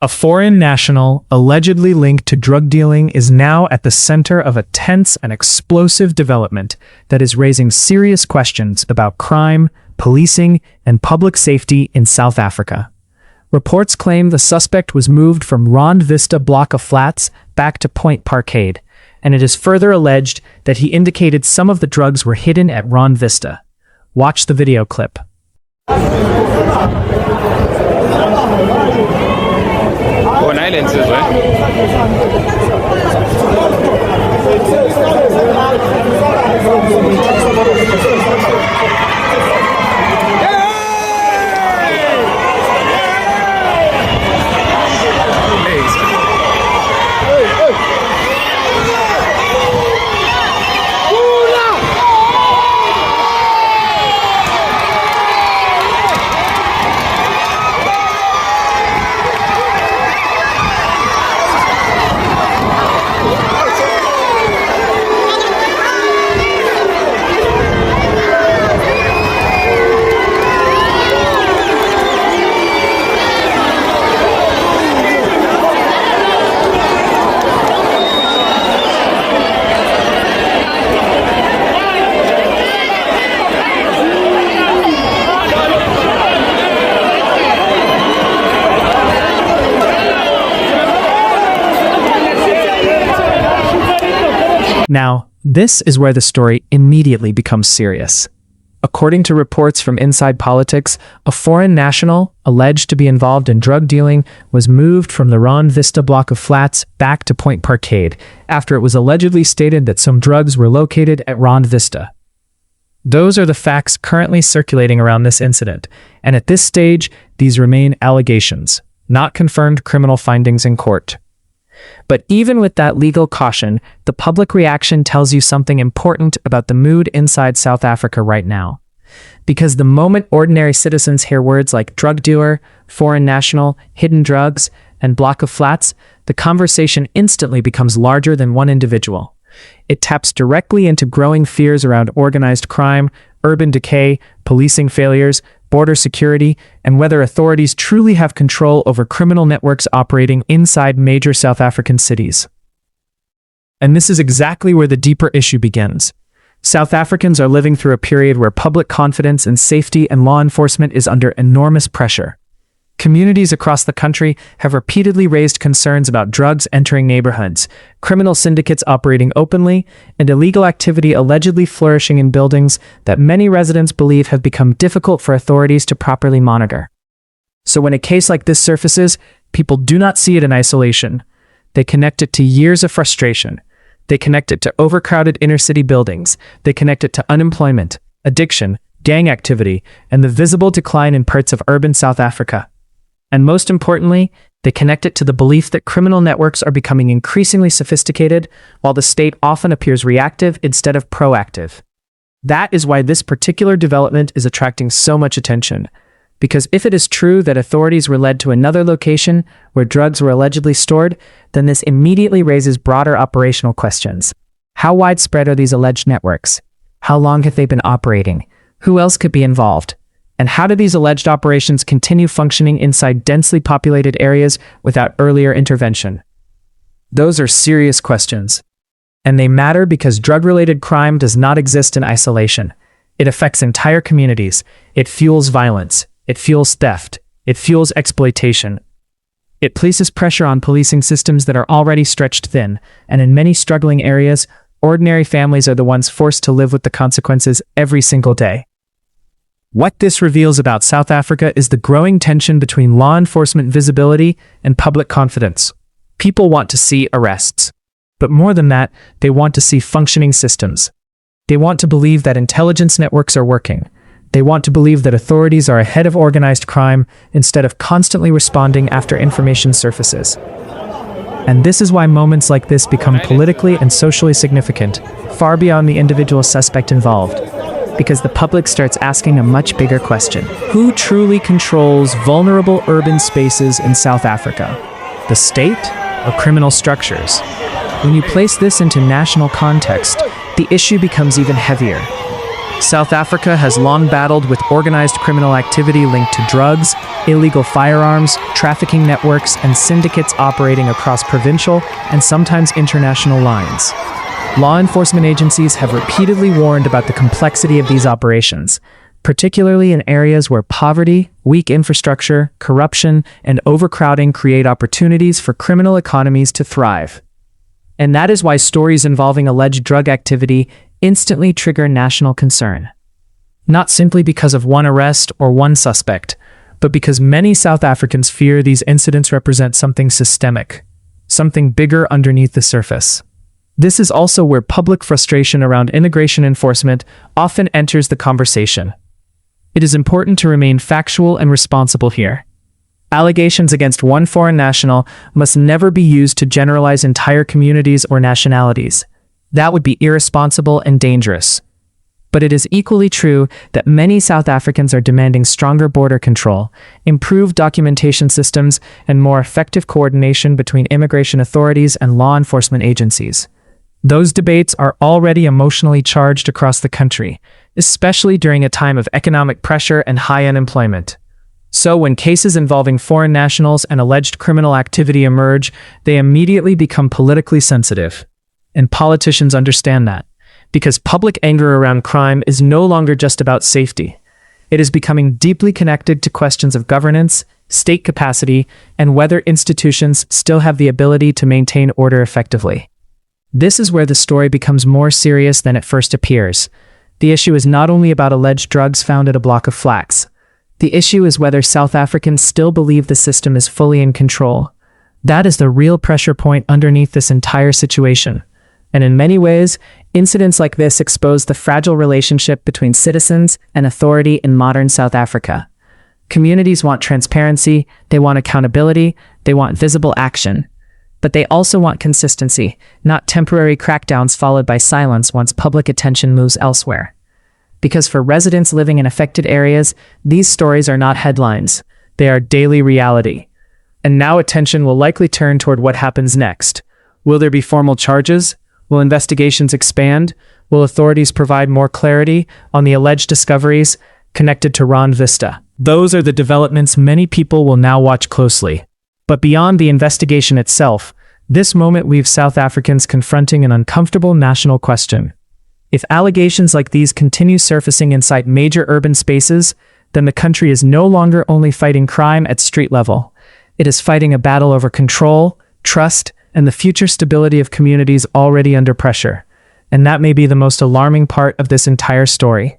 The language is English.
A foreign national, allegedly linked to drug dealing, is now at the center of a tense and explosive development that is raising serious questions about crime, policing, and public safety in South Africa. Reports claim the suspect was moved from Rond Vista block of flats back to Point Parkade, and it is further alleged that he indicated some of the drugs were hidden at Rond Vista. Watch the video clip. Now, this is where the story immediately becomes serious. According to reports from Inside Politics, a foreign national, alleged to be involved in drug dealing, was moved from the Rond Vista block of flats back to Point Parkade after it was allegedly stated that some drugs were located at Rond Vista. Those are the facts currently circulating around this incident, and at this stage, these remain allegations, not confirmed criminal findings in court. But even with that legal caution, the public reaction tells you something important about the mood inside South Africa right now. Because the moment ordinary citizens hear words like drug dealer, foreign national, hidden drugs, and block of flats, the conversation instantly becomes larger than one individual. It taps directly into growing fears around organized crime, urban decay, policing failures, border security, and whether authorities truly have control over criminal networks operating inside major South African cities. And this is exactly where the deeper issue begins. South Africans are living through a period where public confidence in safety and law enforcement is under enormous pressure. Communities across the country have repeatedly raised concerns about drugs entering neighborhoods, criminal syndicates operating openly, and illegal activity allegedly flourishing in buildings that many residents believe have become difficult for authorities to properly monitor. So when a case like this surfaces, people do not see it in isolation. They connect it to years of frustration. They connect it to overcrowded inner-city buildings. They connect it to unemployment, addiction, gang activity, and the visible decline in parts of urban South Africa. And most importantly, they connect it to the belief that criminal networks are becoming increasingly sophisticated, while the state often appears reactive instead of proactive. That is why this particular development is attracting so much attention. Because if it is true that authorities were led to another location where drugs were allegedly stored, then this immediately raises broader operational questions. How widespread are these alleged networks? How long have they been operating? Who else could be involved? And how do these alleged operations continue functioning inside densely populated areas without earlier intervention? Those are serious questions. And they matter because drug-related crime does not exist in isolation. It affects entire communities. It fuels violence. It fuels theft. It fuels exploitation. It places pressure on policing systems that are already stretched thin, and in many struggling areas, ordinary families are the ones forced to live with the consequences every single day. What this reveals about South Africa is the growing tension between law enforcement visibility and public confidence. People want to see arrests. But more than that, they want to see functioning systems. They want to believe that intelligence networks are working. They want to believe that authorities are ahead of organized crime instead of constantly responding after information surfaces. And this is why moments like this become politically and socially significant, far beyond the individual suspect involved. Because the public starts asking a much bigger question. Who truly controls vulnerable urban spaces in South Africa? The state or criminal structures? When you place this into national context, the issue becomes even heavier. South Africa has long battled with organized criminal activity linked to drugs, illegal firearms, trafficking networks, and syndicates operating across provincial and sometimes international lines. Law enforcement agencies have repeatedly warned about the complexity of these operations, particularly in areas where poverty, weak infrastructure, corruption, and overcrowding create opportunities for criminal economies to thrive. And that is why stories involving alleged drug activity instantly trigger national concern. Not simply because of one arrest or one suspect, but because many South Africans fear these incidents represent something systemic, something bigger underneath the surface. This is also where public frustration around immigration enforcement often enters the conversation. It is important to remain factual and responsible here. Allegations against one foreign national must never be used to generalize entire communities or nationalities. That would be irresponsible and dangerous. But it is equally true that many South Africans are demanding stronger border control, improved documentation systems, and more effective coordination between immigration authorities and law enforcement agencies. Those debates are already emotionally charged across the country, especially during a time of economic pressure and high unemployment. So when cases involving foreign nationals and alleged criminal activity emerge, they immediately become politically sensitive. And politicians understand that, because public anger around crime is no longer just about safety. It is becoming deeply connected to questions of governance, state capacity, and whether institutions still have the ability to maintain order effectively. This is where the story becomes more serious than it first appears. The issue is not only about alleged drugs found at a block of flats. The issue is whether South Africans still believe the system is fully in control. That is the real pressure point underneath this entire situation. And in many ways, incidents like this expose the fragile relationship between citizens and authority in modern South Africa. Communities want transparency, they want accountability, they want visible action. But they also want consistency, not temporary crackdowns followed by silence once public attention moves elsewhere. Because for residents living in affected areas, these stories are not headlines, they are daily reality. And now attention will likely turn toward what happens next. Will there be formal charges? Will investigations expand? Will authorities provide more clarity on the alleged discoveries connected to Ron Vista? Those are the developments many people will now watch closely. But beyond the investigation itself, this moment leaves South Africans confronting an uncomfortable national question. If allegations like these continue surfacing inside major urban spaces, then the country is no longer only fighting crime at street level. It is fighting a battle over control, trust, and the future stability of communities already under pressure. And that may be the most alarming part of this entire story.